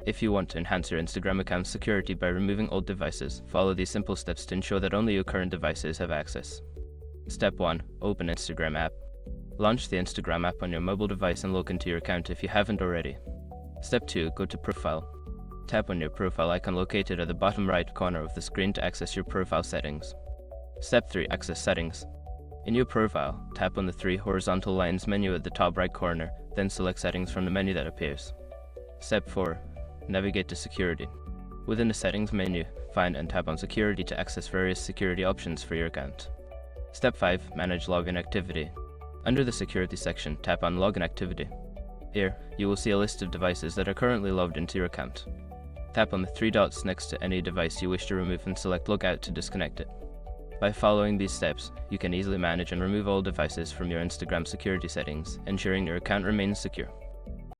If you want to enhance your Instagram account's security by removing old devices, follow these simple steps to ensure that only your current devices have access. Step 1. Open Instagram app. Launch the Instagram app on your mobile device and log into your account if you haven't already. Step 2. Go to Profile. Tap on your profile icon located at the bottom right corner of the screen to access your profile settings. Step 3. Access Settings. In your profile, tap on the 3 horizontal lines menu at the top right corner, then select Settings from the menu that appears. Step 4. Navigate to Security. Within the Settings menu, find and tap on Security to access various security options for your account. Step 5. Manage login activity. Under the Security section, tap on Login Activity. Here, you will see a list of devices that are currently logged into your account. Tap on the 3 dots next to any device you wish to remove and select Logout to disconnect it. By following these steps, you can easily manage and remove all devices from your Instagram security settings, ensuring your account remains secure.